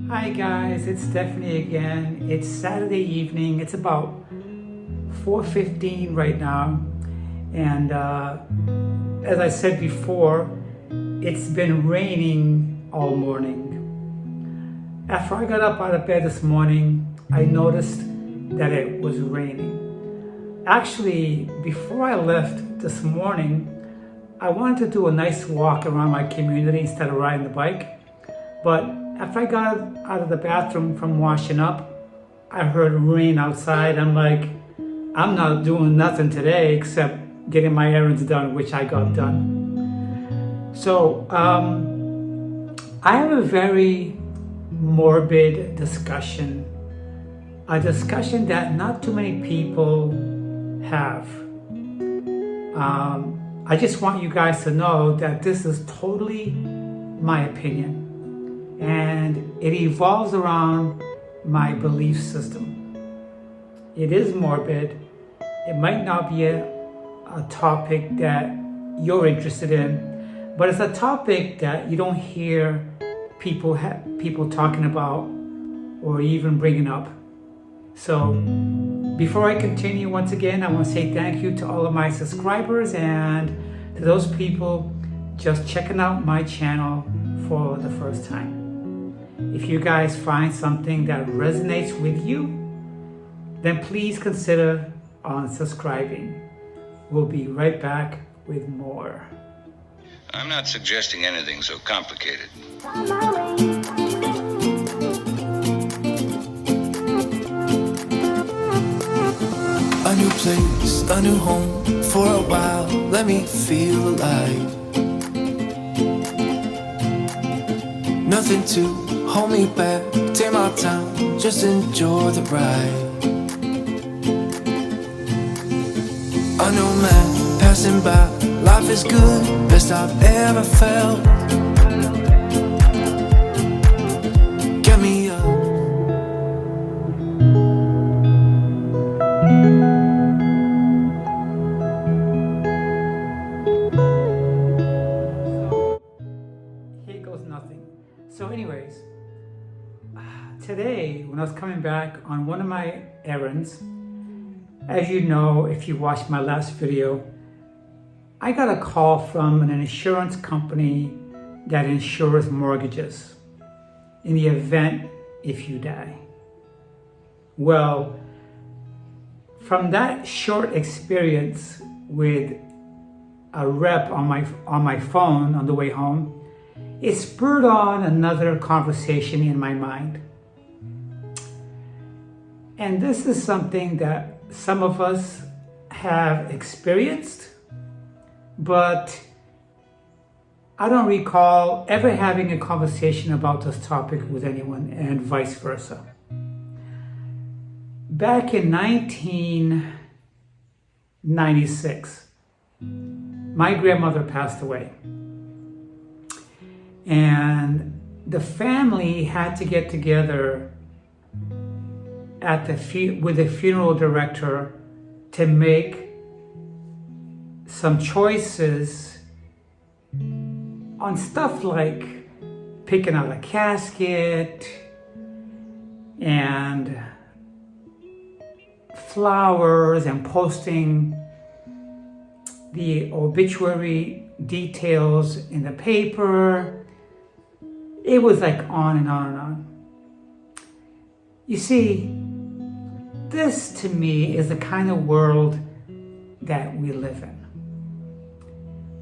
Hi guys, it's Stephanie again. It's Saturday evening. It's about 4:15 right now. And as I said before, it's been raining all morning. After I got up out of bed this morning, I noticed that it was raining. Actually, before I left this morning, I wanted to do a nice walk around my community instead of riding the bike. But after I got out of the bathroom from washing up, I heard rain outside. I'm like, I'm not doing nothing today except getting my errands done, which I got done. So I have a very morbid discussion, a discussion that not too many people have. I just want you guys to know that this is totally my opinion. And it evolves around my belief system. It is morbid. It might not be a topic that you're interested in, but it's a topic that you don't hear people talking about or even bringing up. So before I continue, once again, I want to say thank you to all of my subscribers and to those people just checking out my channel for the first time. If you guys find something that resonates with you, then please consider unsubscribing. We'll be right back with more. I'm not suggesting anything so complicated. A new place, a new home, for a while, let me feel alive. Nothing to hold me back, take my time, just enjoy the ride. A new man passing by, life is good, best I've ever felt. Get me up. Here goes nothing. So anyways, today when I was coming back on one of my errands, as you know, if you watched my last video, I got a call from an insurance company that insures mortgages in the event if you die. Well, from that short experience with a rep on my phone on the way home, it spurred on another conversation in my mind. And this is something that some of us have experienced, but I don't recall ever having a conversation about this topic with anyone, and vice versa. Back in 1996, my grandmother passed away. And the family had to get together with the funeral director to make some choices on stuff like picking out a casket and flowers and posting the obituary details in the paper. It was like on and on and on. You see, this to me is the kind of world that we live in.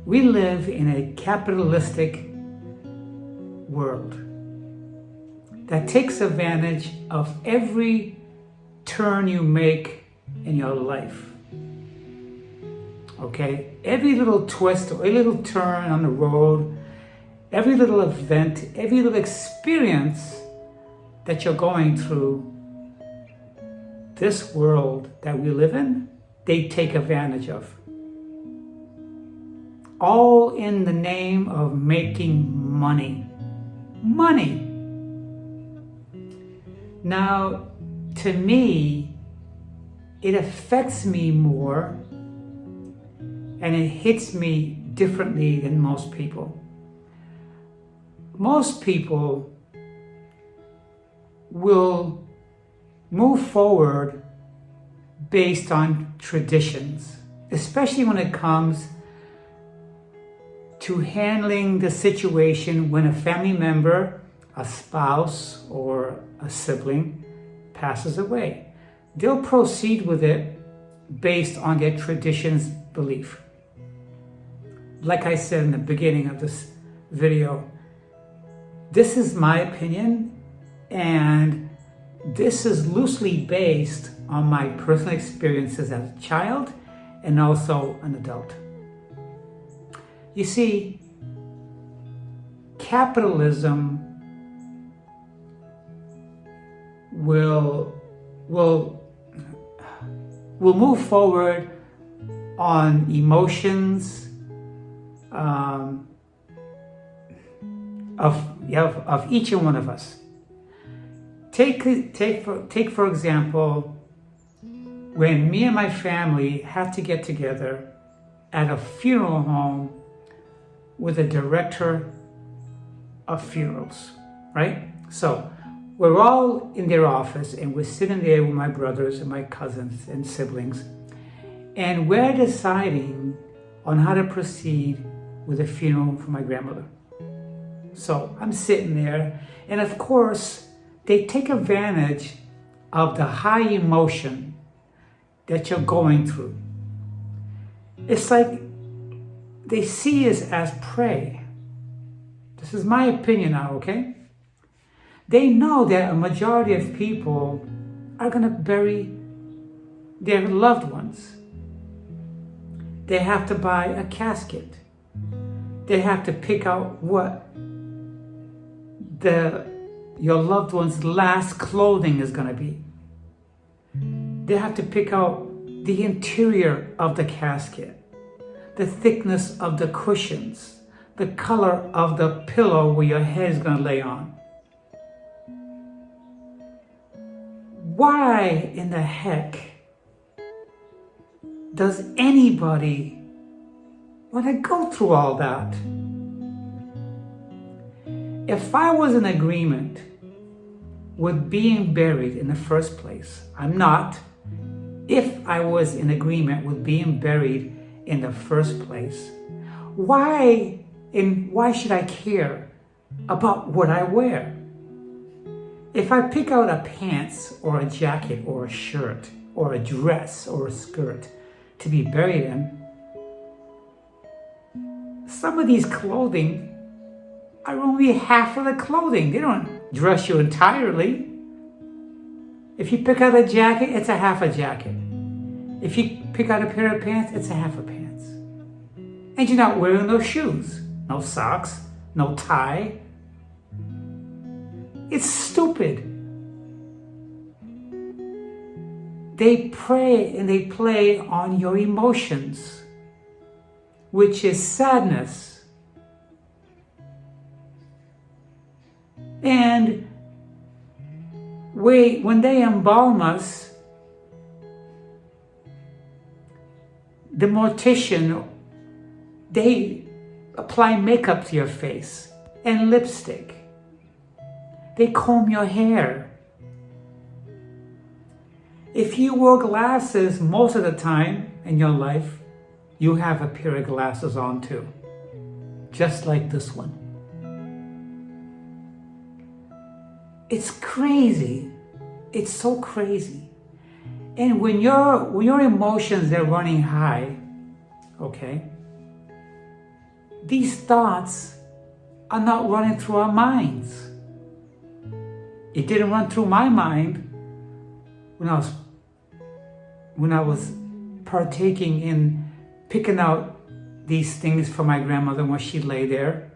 We live in a capitalistic world that takes advantage of every turn you make in your life. Okay? Every little twist or every little turn on the road, every little event, every little experience that you're going through, this world that we live in, they take advantage of. All in the name of making money. Money. Now, to me, it affects me more and it hits me differently than most people. Most people will move forward based on traditions, especially when it comes to handling the situation when a family member, a spouse, or a sibling passes away. They'll proceed with it based on their tradition's belief. Like I said in the beginning of this video, this is my opinion, and this is loosely based on my personal experiences as a child and also an adult. You see, capitalism will move forward on emotions of each and one of us. Take for example, when me and my family had to get together at a funeral home with a director of funerals, right? So we're all in their office and we're sitting there with my brothers and my cousins and siblings, and we're deciding on how to proceed with the funeral for my grandmother. So I'm sitting there, and of course, they take advantage of the high emotion that you're going through. It's like they see us as prey. This is my opinion now, okay? They know that a majority of people are going to bury their loved ones. They have to buy a casket. They have to pick out what your loved one's last clothing is going to be. They have to pick out the interior of the casket, the thickness of the cushions, the color of the pillow where your head is going to lay on. Why in the heck does anybody want to go through all that? If I was in agreement with being buried in the first place, I'm not. If I was in agreement with being buried in the first place, why should I care about what I wear? If I pick out a pants or a jacket or a shirt or a dress or a skirt to be buried in, some of these clothing are only half of the clothing. They don't dress you entirely. If you pick out a jacket, it's a half a jacket. If you pick out a pair of pants, it's a half a pants. And you're not wearing no shoes, no socks, no tie. It's stupid. They prey and they play on your emotions, which is sadness. And when they embalm us, the mortician, they apply makeup to your face and lipstick. They comb your hair. If you wore glasses most of the time in your life, you have a pair of glasses on too, just like this one. It's crazy. It's so crazy. And when your emotions are running high, okay, these thoughts are not running through our minds. It didn't run through my mind when I was partaking in picking out these things for my grandmother when she lay there.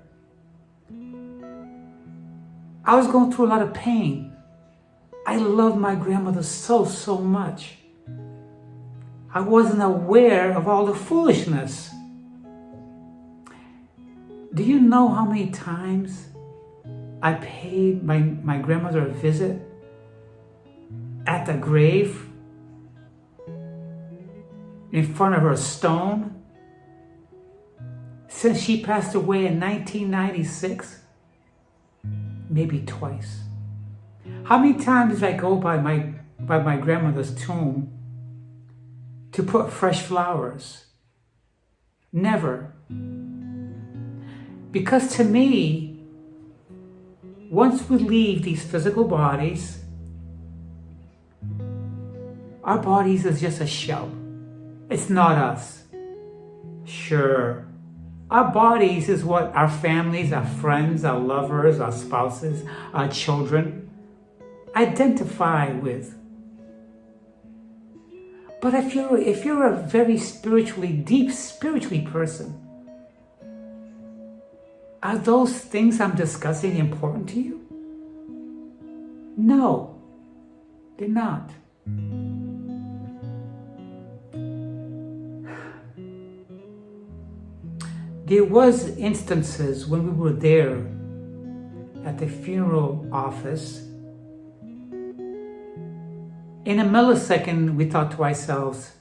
I was going through a lot of pain. I loved my grandmother so much. I wasn't aware of all the foolishness. Do you know how many times I paid my grandmother a visit at the grave in front of her stone since she passed away in 1996? Maybe twice. How many times did I go by my grandmother's tomb to put fresh flowers? Never. Because to me, once we leave these physical bodies, our bodies is just a shell. It's not us. Sure, our bodies is what our families, our friends, our lovers, our spouses, our children identify with. But if you're a very deep spiritually person, are those things I'm discussing important to you? No, they're not. There was instances when we were there at the funeral office. In a millisecond, we thought to ourselves,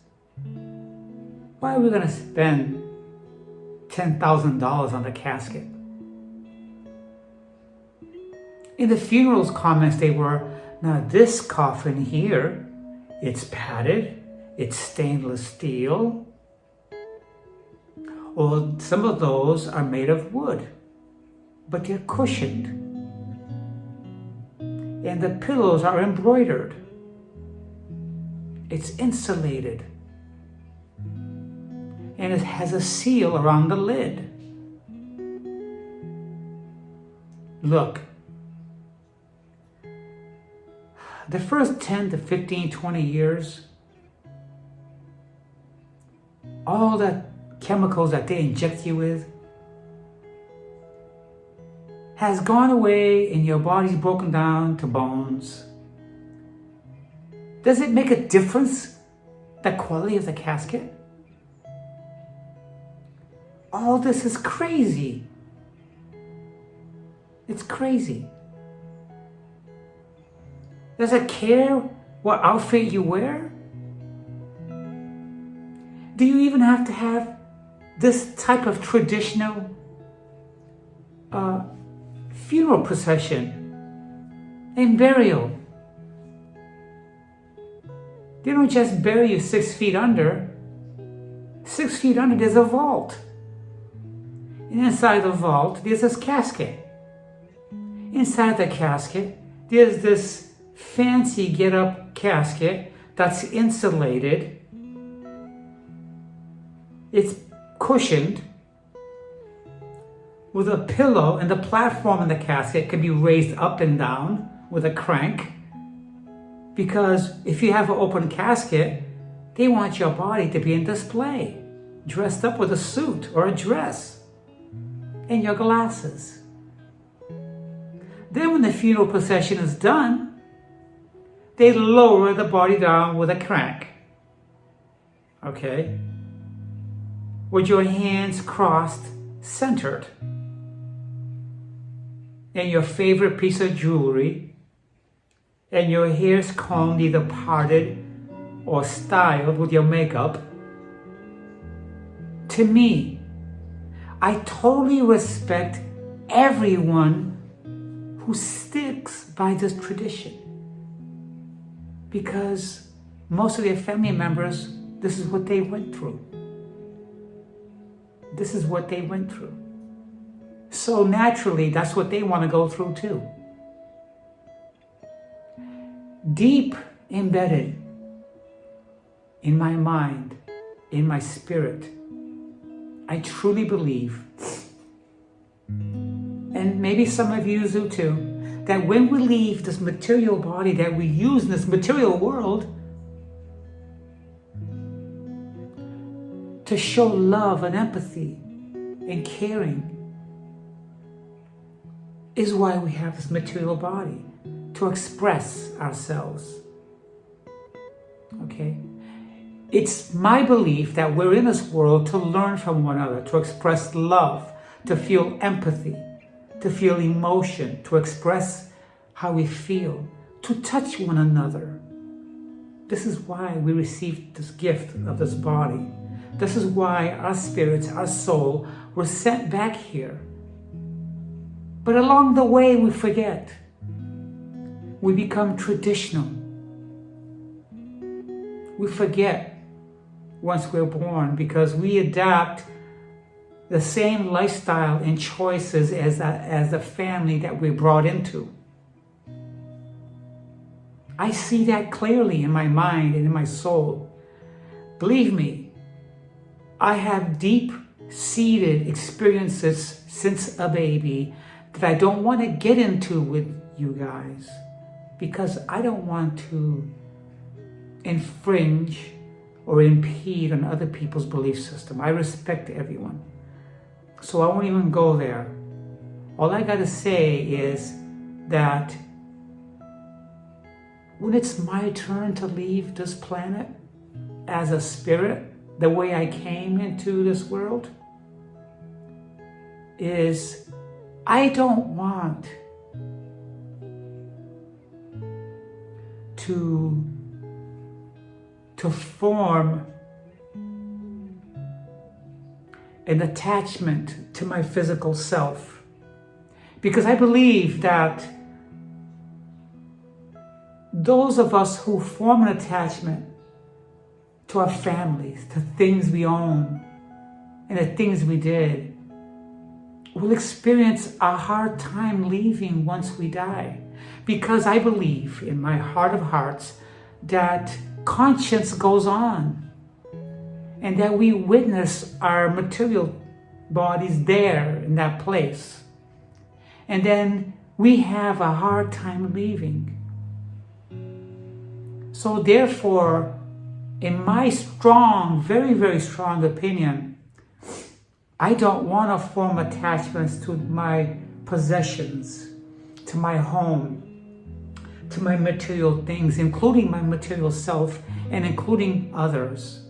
why are we going to spend $10,000 on the casket? In the funeral's comments, they were, now this coffin here, it's padded, it's stainless steel, or some of those are made of wood, but they're cushioned. And the pillows are embroidered. It's insulated. And it has a seal around the lid. Look, the first 10 to 15, 20 years, all the chemicals that they inject you with has gone away and your body's broken down to bones. Does it make a difference, the quality of the casket? All this is crazy. It's crazy. Does it care what outfit you wear? Do you even have to have this type of traditional funeral procession and burial? They don't just bury you 6 feet under. 6 feet under, there's a vault. And inside the vault, there's this casket. Inside the casket, there's this fancy get-up casket that's insulated. It's cushioned with a pillow, and the platform in the casket can be raised up and down with a crank. Because if you have an open casket, they want your body to be in display, dressed up with a suit or a dress, and your glasses. Then when the funeral procession is done, they lower the body down with a crank. Okay? With your hands crossed, centered. And your favorite piece of jewelry, and your hair's combed, either parted or styled with your makeup. To me, I totally respect everyone who sticks by this tradition, because most of their family members, this is what they went through. This is what they went through. So naturally, that's what they want to go through too. Deep embedded in my mind, in my spirit, I truly believe, and maybe some of you do too, that when we leave this material body that we use in this material world to show love and empathy and caring, is why we have this material body, to express ourselves. Okay? It's my belief that we're in this world to learn from one another, to express love, to feel empathy, to feel emotion, to express how we feel, to touch one another. This is why we received this gift of this body. This is why our spirits, our soul, were sent back here. But along the way, we forget. we become traditional. We forget once we're born because we adapt the same lifestyle and choices as the family that we're brought into. I see that clearly in my mind and in my soul. Believe me, I have deep-seated experiences since a baby that I don't want to get into with you guys because I don't want to infringe or impede on other people's belief system. I respect everyone. So I won't even go there. All I gotta say is that when it's my turn to leave this planet as a spirit, the way I came into this world, is I don't want to form an attachment to my physical self. Because I believe that those of us who form an attachment to our families, to things we own, and the things we did, will experience a hard time leaving once we die. Because I believe in my heart of hearts that conscience goes on and that we witness our material bodies there in that place. And then we have a hard time leaving. So therefore, in my strong, very, very strong opinion, I don't want to form attachments to my possessions, to my home, to my material things, including my material self and including others.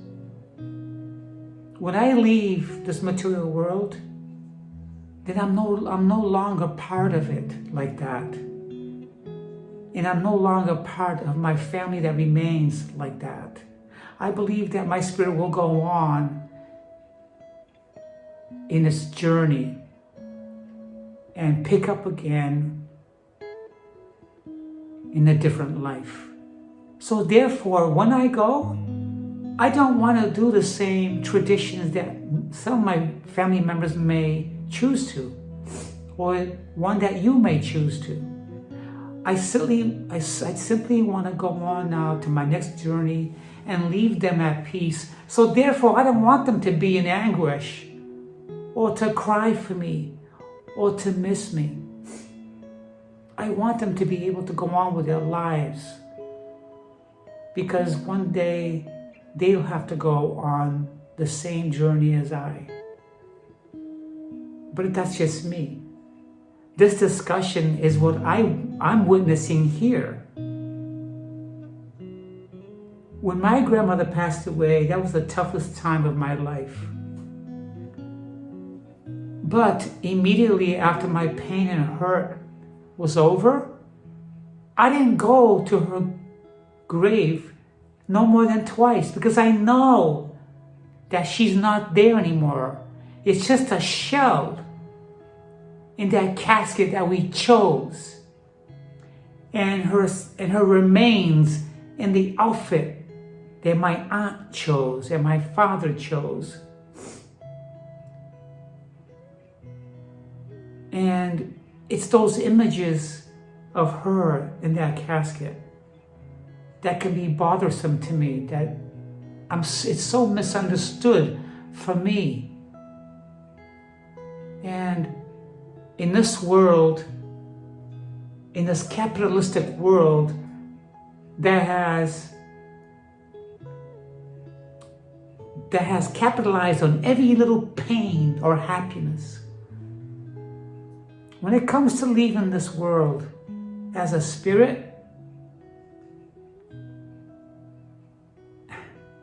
When I leave this material world, then I'm no longer part of it like that. And I'm no longer part of my family that remains like that. I believe that my spirit will go on in its journey and pick up again in a different life. So therefore, when I go, I don't want to do the same traditions that some of my family members may choose to, or one that you may choose to. I simply want to go on now to my next journey and leave them at peace. So therefore, I don't want them to be in anguish, or to cry for me, or to miss me. I want them to be able to go on with their lives, because one day they'll have to go on the same journey as I. But that's just me. This discussion is what I'm witnessing here. When my grandmother passed away, that was the toughest time of my life. But immediately after my pain and hurt was over, I didn't go to her grave no more than twice, because I know that she's not there anymore. It's just a shell in that casket that we chose, and her remains in the outfit that my aunt chose and my father chose. And it's those images of her in that casket that can be bothersome to me, that it's so misunderstood for me. And in this world, in this capitalistic world that has capitalized on every little pain or happiness, when it comes to leaving this world as a spirit,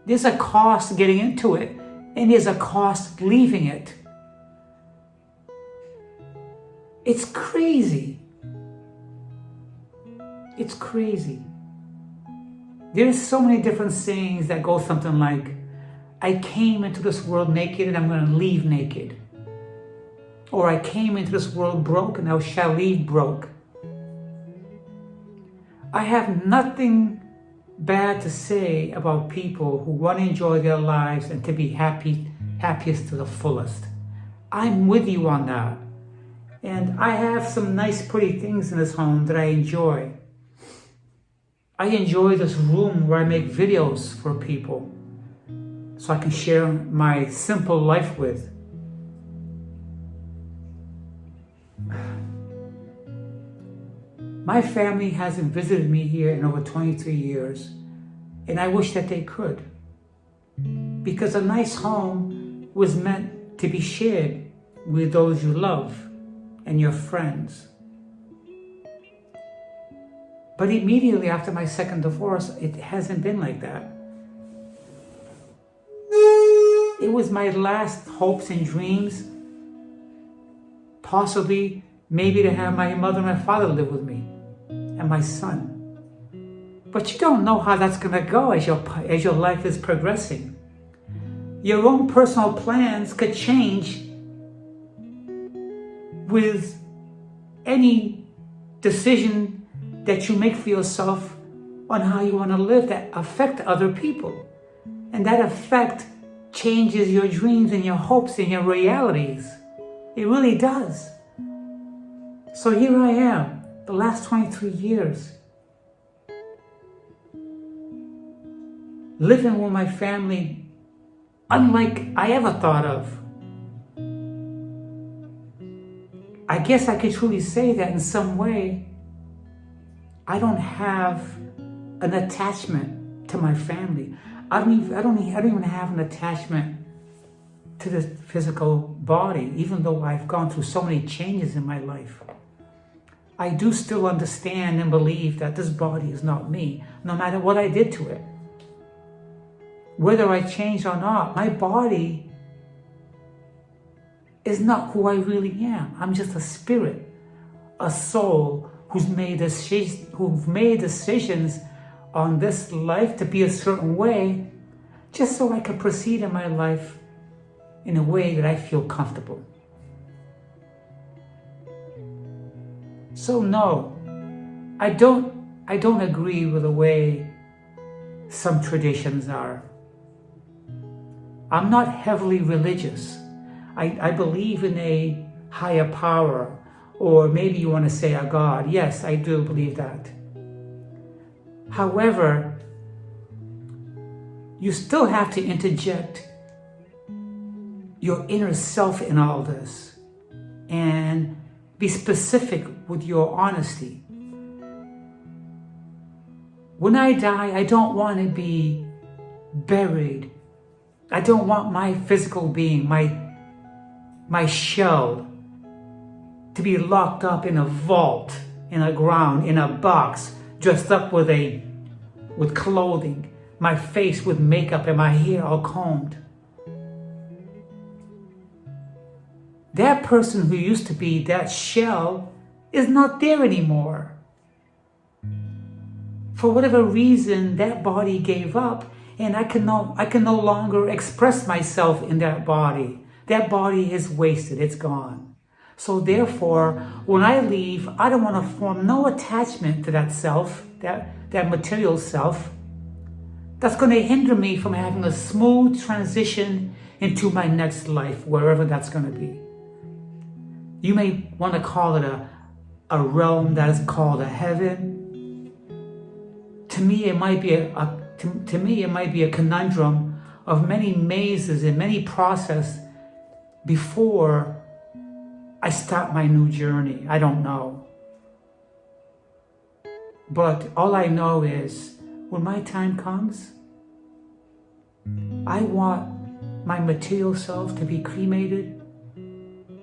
there's a cost getting into it, and there's a cost leaving it. It's crazy. It's crazy. There's so many different sayings that go something like, I came into this world naked and I'm going to leave naked. Or I came into this world broke and I shall leave broke. I have nothing bad to say about people who want to enjoy their lives and to be happiest to the fullest. I'm with you on that. And I have some nice, pretty things in this home that I enjoy. I enjoy this room where I make videos for people so I can share my simple life with. My family hasn't visited me here in over 23 years, and I wish that they could. Because a nice home was meant to be shared with those you love and your friends. But immediately after my second divorce, it hasn't been like that. It was my last hopes and dreams, possibly maybe to have my mother and my father live with me and my son. But you don't know how that's going to go as your life is progressing. Your own personal plans could change with any decision that you make for yourself on how you want to live that affect other people. And that effect changes your dreams and your hopes and your realities. It really does. So here I am, the last 23 years, living with my family unlike I ever thought of. I guess I could truly say that in some way, I don't have an attachment to my family. I don't even have an attachment to this physical body, even though I've gone through so many changes in my life. I do still understand and believe that this body is not me, no matter what I did to it. Whether I changed or not, my body is not who I really am. I'm just a spirit, a soul who's made decisions on this life to be a certain way, just so I can proceed in my life in a way that I feel comfortable. So no, I don't agree with the way some traditions are. I'm not heavily religious. I believe in a higher power, or maybe you want to say a God. Yes, I do believe that. However, you still have to interject your inner self in all this and be specific with your honesty. When I die, I don't want to be buried. I don't want my physical being, my shell, to be locked up in a vault, in a ground, in a box, dressed up with clothing, my face with makeup and my hair all combed. That person who used to be that shell is not there anymore. For whatever reason, that body gave up, and I can no longer express myself in that body. That body is wasted, it's gone. So therefore, when I leave, I don't want to form no attachment to that self, that material self. That's going to hinder me from having a smooth transition into my next life, wherever that's going to be. You may want to call it a realm that is called a heaven. To me, it might be a conundrum of many mazes and many processes before I start my new journey. I don't know. But all I know is when my time comes, I want my material self to be cremated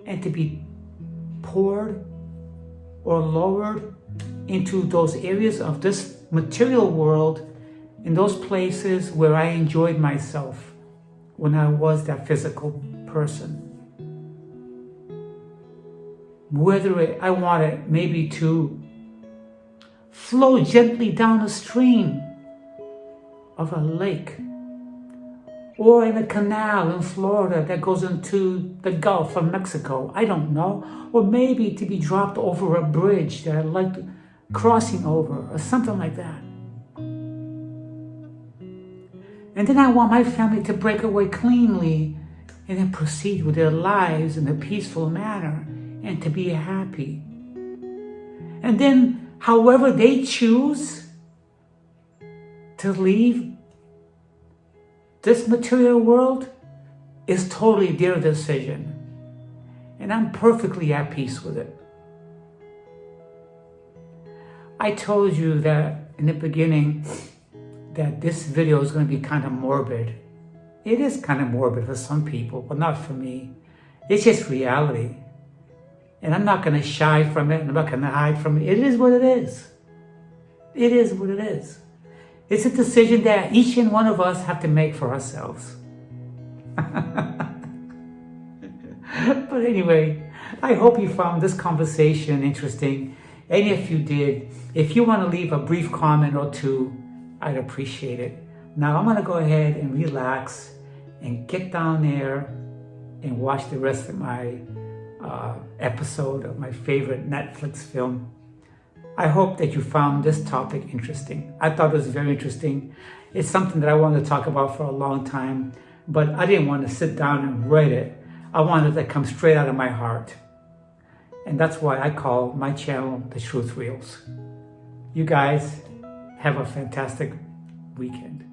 and to be poured or lowered into those areas of this material world, in those places where I enjoyed myself when I was that physical person. Whether I want it maybe to flow gently down a stream of a lake, or in a canal in Florida that goes into the Gulf of Mexico, I don't know. Or maybe to be dropped over a bridge that I'd like crossing over or something like that. And then I want my family to break away cleanly and then proceed with their lives in a peaceful manner and to be happy. And then however they choose to leave this material world is totally their decision. And I'm perfectly at peace with it. I told you that in the beginning that this video is going to be kind of morbid. It is kind of morbid for some people, but not for me. It's just reality. And I'm not going to shy from it. I'm not going to hide from it. It is what it is. It is what it is. It's a decision that each and one of us have to make for ourselves. But anyway, I hope you found this conversation interesting. And if you did, if you want to leave a brief comment or two, I'd appreciate it. Now I'm going to go ahead and relax and get down there and watch the rest of my episode of my favorite Netflix film. I hope that you found this topic interesting. I thought it was very interesting. It's something that I wanted to talk about for a long time, but I didn't want to sit down and write it. I wanted it to come straight out of my heart. And that's why I call my channel The Truth Reels. You guys have a fantastic weekend.